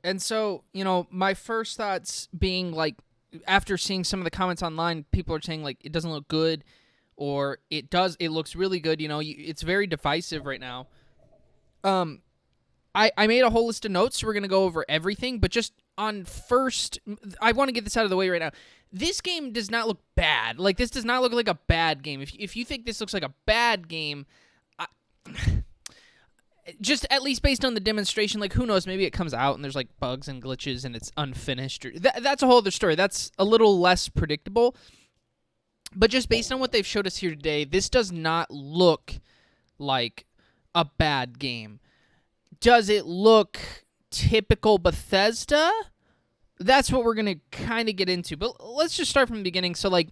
And so, my first thoughts being like, after seeing some of the comments online, people are saying like it doesn't look good, or it does. It looks really good. It's very divisive right now. Um, I made a whole list of notes. So we're gonna go over everything, but just on first, I want to get this out of the way right now. This game does not look bad. Like, this does not look like a bad game. If you think this looks like a bad game, I, just at least based on the demonstration, like, who knows? Maybe it comes out and there's like bugs and glitches and it's unfinished. That's a whole other story. That's a little less predictable. But just based on what they've showed us here today, this does not look like a bad game. Does it look typical Bethesda? That's what we're going to kind of get into. But let's just start from the beginning. So, like,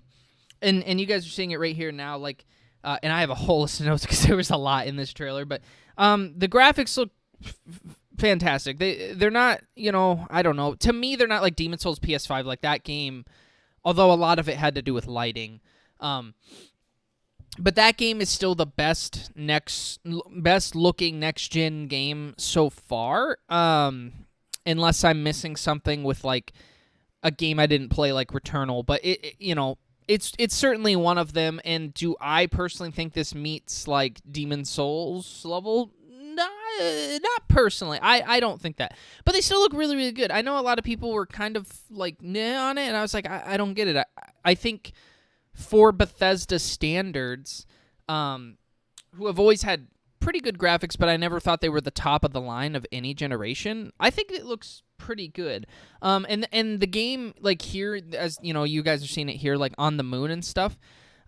and you guys are seeing it right here now, like, and I have a whole list of notes because there was a lot in this trailer. But the graphics look fantastic. They're not, I don't know. To me, they're not like Demon's Souls PS5, like that game, although a lot of it had to do with lighting. But that game is still the best looking next gen game so far. Unless I'm missing something with like a game I didn't play, like Returnal. But it's certainly one of them. And do I personally think this meets like Demon's Souls level? Not personally. I don't think that. But they still look really, really good. I know a lot of people were kind of like nah on it, and I was like, I don't get it. I think for Bethesda standards, who have always had pretty good graphics, but I never thought they were the top of the line of any generation, I think it looks pretty good. And the game, like here, as you guys are seeing it here, like on the moon and stuff,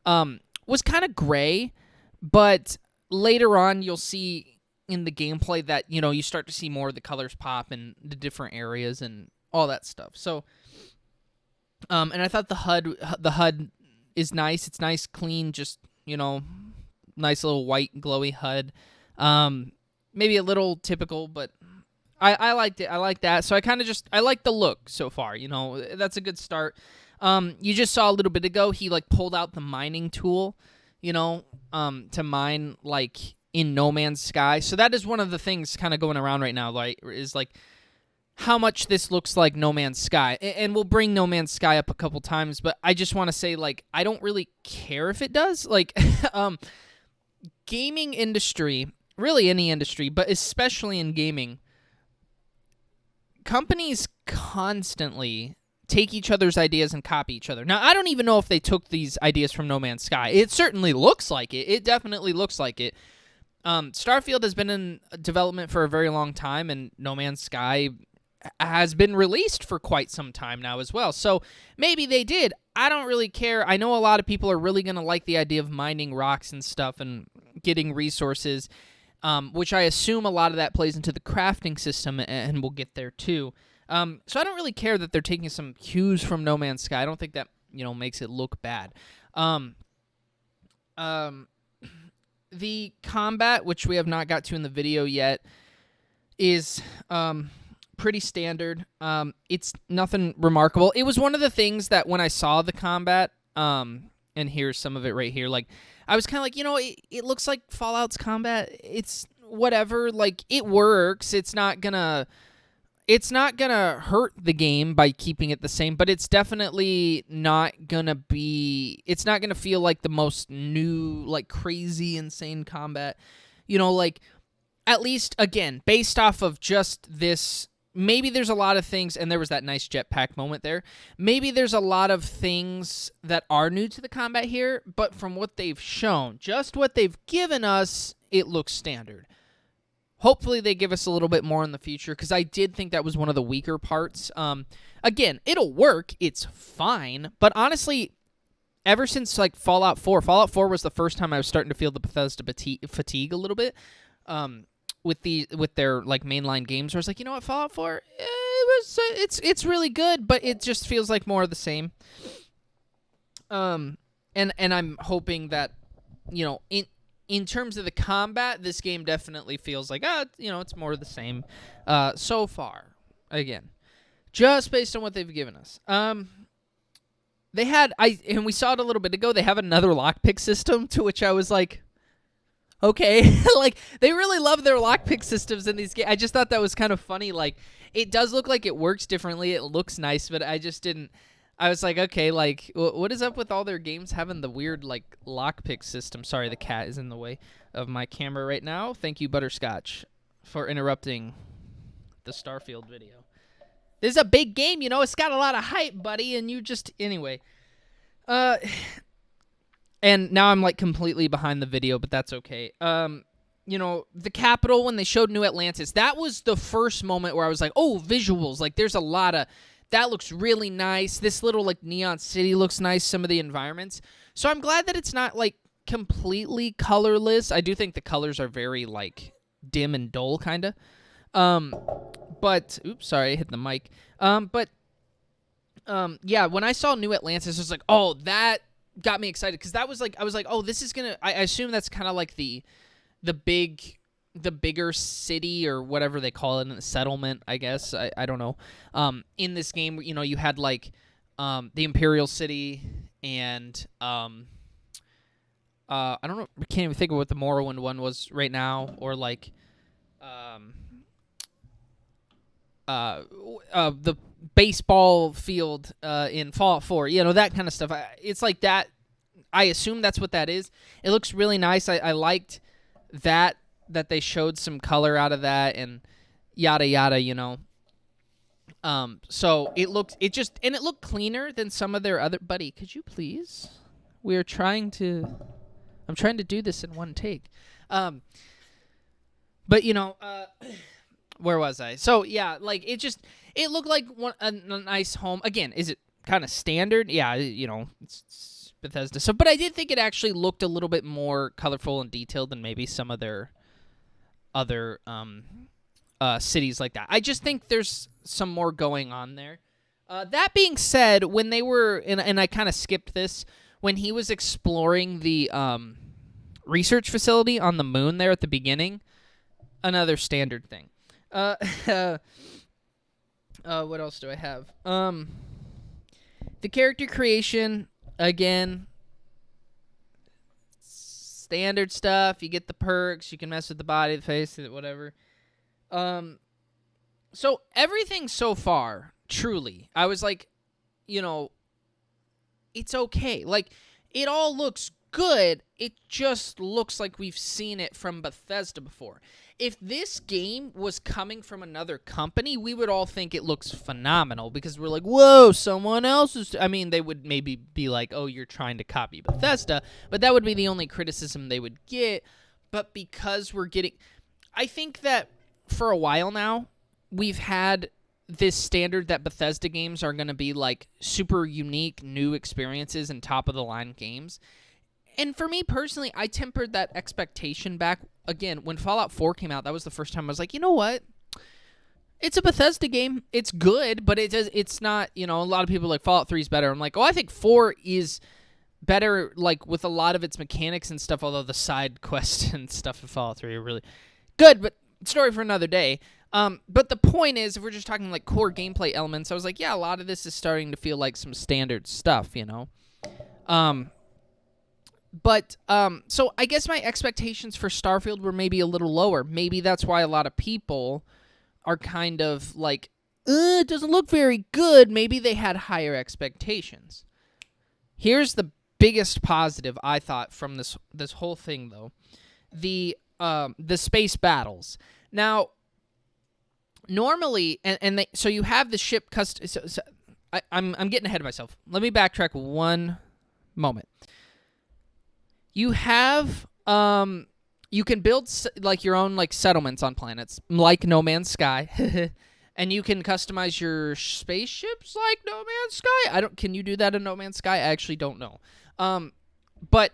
was kind of gray, but later on you'll see in the gameplay that you start to see more of the colors pop in the different areas and all that stuff. So, and I thought the HUD is nice. It's nice, clean, just nice little white glowy HUD. Maybe a little typical, but I liked it. I like that. So I like the look so far. That's a good start. You just saw a little bit ago he like pulled out the mining tool, to mine like in No Man's Sky. So that is one of the things kind of going around right now, like is like how much this looks like No Man's Sky. And we'll bring No Man's Sky up a couple times, but I just want to say, like, I don't really care if it does. Like, gaming industry, really any industry, but especially in gaming, companies constantly take each other's ideas and copy each other. Now, I don't even know if they took these ideas from No Man's Sky. It certainly looks like it. It definitely looks like it. Starfield has been in development for a very long time, and No Man's Sky has been released for quite some time now as well. So maybe they did. I don't really care. I know a lot of people are really going to like the idea of mining rocks and stuff and getting resources, which I assume a lot of that plays into the crafting system, and we'll get there too. So I don't really care that they're taking some cues from No Man's Sky. I don't think that makes it look bad. The combat, which we have not got to in the video yet, is pretty standard. It's nothing remarkable. It was one of the things that when I saw the combat, and here's some of it right here, like I was kind of like, it looks like Fallout's combat. It's whatever, like it works. It's not gonna hurt the game by keeping it the same, but it's definitely not gonna feel like the most new, like crazy, insane combat. Like at least again, based off of just this. Maybe there's a lot of things, and there was that nice jetpack moment there. Maybe there's a lot of things that are new to the combat here, but from what they've shown, just what they've given us, it looks standard. Hopefully they give us a little bit more in the future, because I did think that was one of the weaker parts. Again, it'll work. It's fine. But honestly, ever since like Fallout 4 was the first time I was starting to feel the Bethesda fatigue a little bit. With their like mainline games, where I was like, you know what, Fallout 4, it's really good, but it just feels like more of the same. And I'm hoping that in terms of the combat, this game definitely feels like it's more of the same so far. Again, just based on what they've given us. And we saw it a little bit ago. They have another lockpick system, to which I was like, Okay. Like, they really love their lockpick systems in these games. I just thought that was kind of funny. Like, it does look like it works differently. It looks nice, but I just didn't. I was like, okay, like, what is up with all their games having the weird, like, lockpick system? Sorry, the cat is in the way of my camera right now. Thank you, Butterscotch, for interrupting the Starfield video. This is a big game, you know. It's got a lot of hype, buddy, and you just... Anyway. And now I'm, like, completely behind the video, but that's okay. You know, the Capitol, when they showed New Atlantis, that was the first moment where I was like, oh, visuals. Like, there's a lot of... That looks really nice. This little, like, neon city looks nice, some of the environments. So I'm glad that it's not, like, completely colorless. I do think the colors are very, like, dim and dull, kind of. But... Oops, sorry, I hit the mic. Yeah, when I saw New Atlantis, I was like, oh, that got me excited. Because that was, like... I was like, oh, this is going to... I assume that's kind of, like, the bigger city or whatever they call it in the settlement, I guess. I don't know. In this game, you know, you had like the Imperial City and I don't know, I can't even think of what the Morrowind one was right now, or like the baseball field in Fallout 4, you know, that kind of stuff. It's like that. I assume that's what that is. It looks really nice. I liked that they showed some color out of that and yada yada, you know. So it looked cleaner than some of their other... Buddy, could you please? I'm trying to do this in one take. But you know, where was I? So yeah, like it looked like a nice home. Again, is it kind of standard? Yeah, you know, it's Bethesda. So, but I did think it actually looked a little bit more colorful and detailed than maybe some of their other cities like that. I just think there's some more going on there. That being said, when they were, and I kind of skipped this, when he was exploring the research facility on the moon there at the beginning, another standard thing. What else do I have? The character creation, again, standard stuff. You get the perks. You can mess with the body, the face, whatever. So everything so far, truly, I was like, you know, it's okay. Like, it all looks good. It just looks like we've seen it from Bethesda before. If this game was coming from another company, we would all think it looks phenomenal because we're like, whoa, someone else is... I mean, they would maybe be like, oh, you're trying to copy Bethesda, but that would be the only criticism they would get. But because we're getting... I think that for a while now, we've had this standard that Bethesda games are going to be like super unique, new experiences and top-of-the-line games. And for me personally, I tempered that expectation back. Again, when Fallout 4 came out, that was the first time I was like, you know what? It's a Bethesda game. It's good, but it's not, you know, a lot of people are like, Fallout 3 is better. I'm like, oh, I think 4 is better, like, with a lot of its mechanics and stuff, although the side quests and stuff in Fallout 3 are really good, but story for another day. But the point is, if we're just talking, like, core gameplay elements, I was like, yeah, a lot of this is starting to feel like some standard stuff, you know? So I guess my expectations for Starfield were maybe a little lower. Maybe that's why a lot of people are kind of like, it doesn't look very good. Maybe they had higher expectations. Here's the biggest positive I thought from this whole thing, though. The space battles. Now, normally, so you have the ship I'm getting ahead of myself. Let me backtrack one moment. You have, you can build, like, your own, like, settlements on planets, like No Man's Sky, and you can customize your spaceships like No Man's Sky. Can you do that in No Man's Sky? I actually don't know. But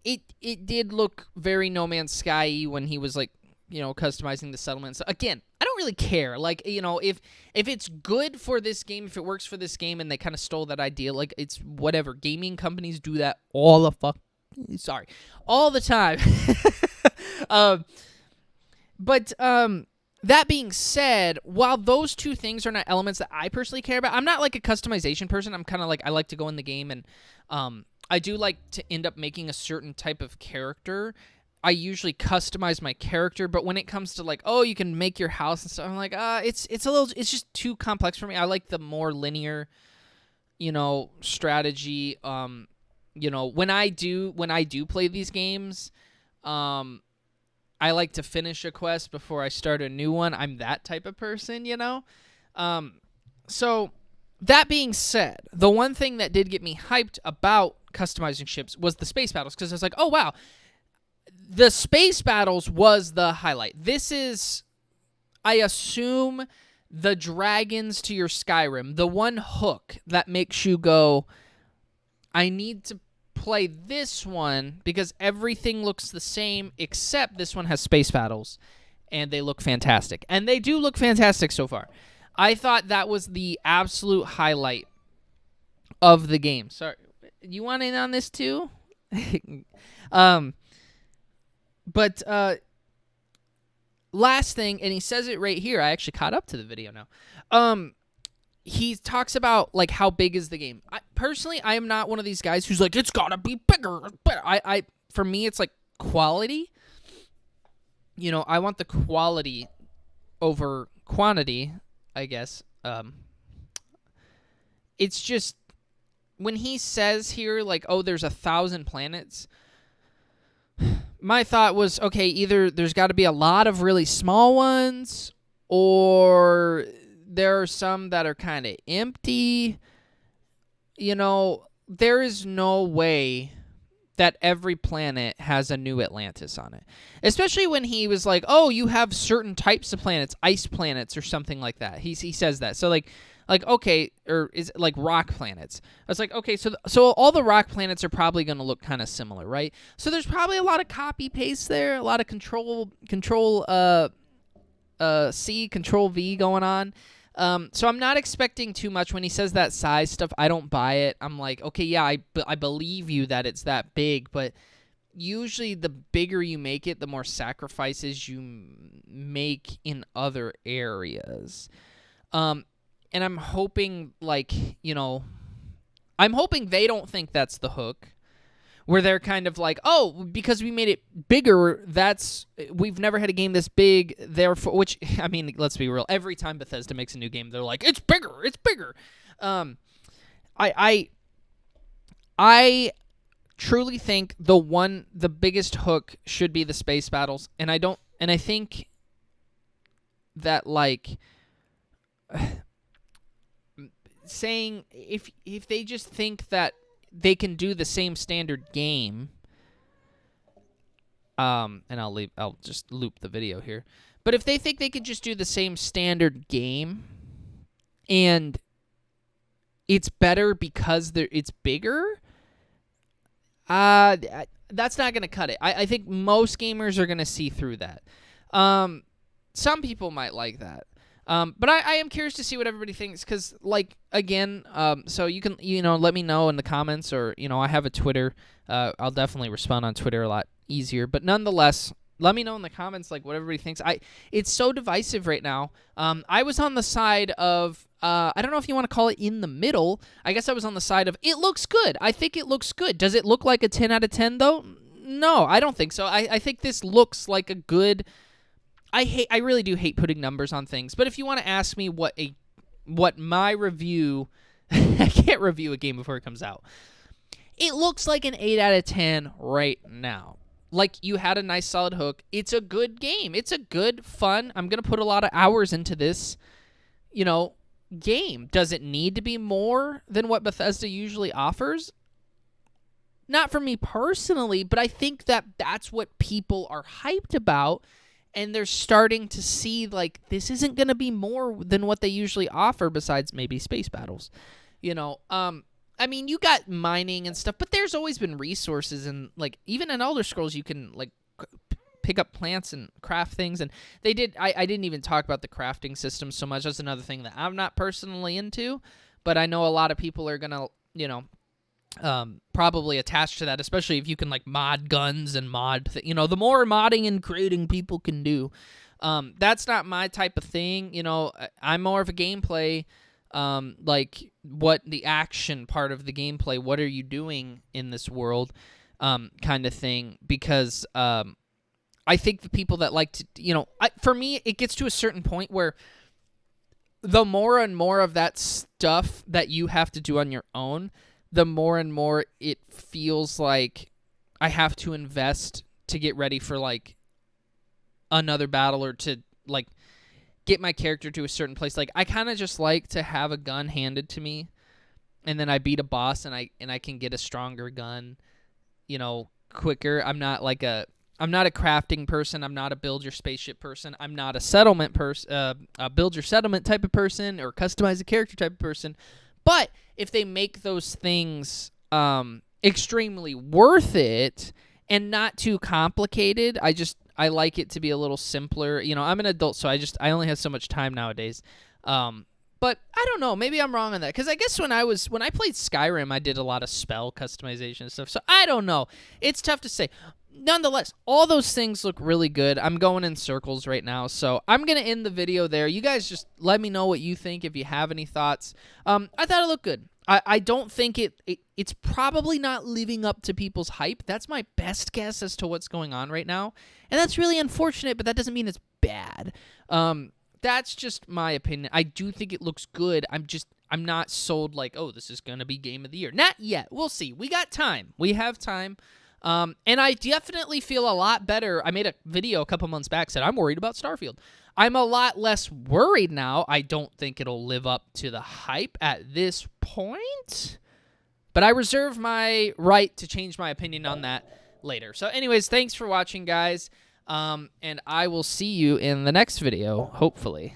it did look very No Man's Sky-y when he was, like, you know, customizing the settlements. Again, I don't really care. Like, you know, if it's good for this game, if it works for this game, and they kind of stole that idea, like, it's whatever. Gaming companies do that all the time. But that being said, while those two things are not elements that I personally care about, I'm not like a customization person. I'm kind of like, I like to go in the game and I do like to end up making a certain type of character I usually customize my character, but when it comes to like, oh, you can make your house and stuff, I'm like, it's it's just too complex for me. I like the more linear, strategy. When I do play these games, I like to finish a quest before I start a new one. I'm that type of person, So that being said, the one thing that did get me hyped about customizing ships was the space battles, because I was like, oh wow, the space battles was the highlight. This is, I assume, the dragons to your Skyrim, the one hook that makes you go, I need to play this one because everything looks the same except this one has space battles, and they look fantastic. And they do look fantastic so far. I thought that was the absolute highlight of the game. Sorry, you want in on this too? But last thing, and he says it right here. I actually caught up to the video now. He talks about like how big is the game. Personally, I am not one of these guys who's like, it's gotta be bigger. But for me, it's like quality. I want the quality over quantity, I guess. It's just when he says here like, oh, there's 1,000 planets. My thought was, okay, either there's got to be a lot of really small ones, or there are some that are kind of empty. There is no way that every planet has a new Atlantis on it. Especially when he was like, oh, you have certain types of planets, ice planets or something like that. He says that. So like okay, or is it like rock planets? I was like, okay, so all the rock planets are probably going to look kind of similar, right? So there's probably a lot of copy paste there, a lot of control C, control V going on. So I'm not expecting too much when he says that size stuff. I don't buy it. I'm like, okay, yeah, I believe you that it's that big, but usually the bigger you make it, the more sacrifices you make in other areas. And I'm hoping, I'm hoping they don't think that's the hook, where they're kind of like, oh, because we made it bigger, we've never had a game this big, therefore, which, I mean, let's be real, every time Bethesda makes a new game, they're like, it's bigger. I truly think the biggest hook should be the space battles, and I think that, saying if they just think that they can do the same standard game, and I'll just loop the video here. But if they think they could just do the same standard game and it's better because it's bigger, that's not going to cut it. I think most gamers are going to see through that. Some people might like that. But I am curious to see what everybody thinks, because, again, so you can, let me know in the comments, or, I have a Twitter. I'll definitely respond on Twitter a lot easier. But nonetheless, let me know in the comments, what everybody thinks. It's so divisive right now. I was on the side of, I don't know if you want to call it in the middle. I guess I was on the side of, it looks good. I think it looks good. Does it look like a 10 out of 10, though? No, I don't think so. I think this looks like a good... I really do hate putting numbers on things, but if you want to ask me what my review, I can't review a game before it comes out. It looks like an 8 out of 10 right now. You had a nice solid hook. It's a good game. It's a good, fun, I'm going to put a lot of hours into this, game. Does it need to be more than what Bethesda usually offers? Not for me personally, but I think that that's what people are hyped about. And they're starting to see, this isn't going to be more than what they usually offer, besides maybe space battles. I mean, you got mining and stuff, but there's always been resources. And, even in Elder Scrolls, you can, pick up plants and craft things. And they did... I didn't even talk about the crafting system so much. That's another thing that I'm not personally into. But I know a lot of people are going to, probably attached to that, especially if you can mod guns and mod the more modding and creating people can do. That's not my type of thing. I'm more of a gameplay, what the action part of the gameplay, what are you doing in this world, kind of thing, because I think the people that like to, for me, it gets to a certain point where the more and more of that stuff that you have to do on your own, the more and more it feels like I have to invest to get ready for like another battle or to like get my character to a certain place. Like I kind of just like to have a gun handed to me, and then I beat a boss and I can get a stronger gun, quicker. I'm not a crafting person. I'm not a build your spaceship person. I'm not a settlement person, a build your settlement type of person or customize a character type of person. But if they make those things extremely worth it and not too complicated, I like it to be a little simpler. I'm an adult, so I only have so much time nowadays. But I don't know. Maybe I'm wrong on that. Because I guess when I played Skyrim, I did a lot of spell customization and stuff. So I don't know. It's tough to say. Nonetheless, all those things look really good. I'm going in circles right now. So I'm going to end the video there. You guys just let me know what you think if you have any thoughts. I thought it looked good. I don't think it's probably not living up to people's hype. That's my best guess as to what's going on right now. And that's really unfortunate, but that doesn't mean it's bad. That's just my opinion. I do think it looks good. I'm not sold like, oh, this is going to be game of the year. Not yet. We'll see. We got time. We have time. And I definitely feel a lot better. I made a video a couple months back, said I'm worried about Starfield. I'm a lot less worried now. I don't think it'll live up to the hype at this point. But I reserve my right to change my opinion on that later. So anyways, thanks for watching, guys. And I will see you in the next video, hopefully.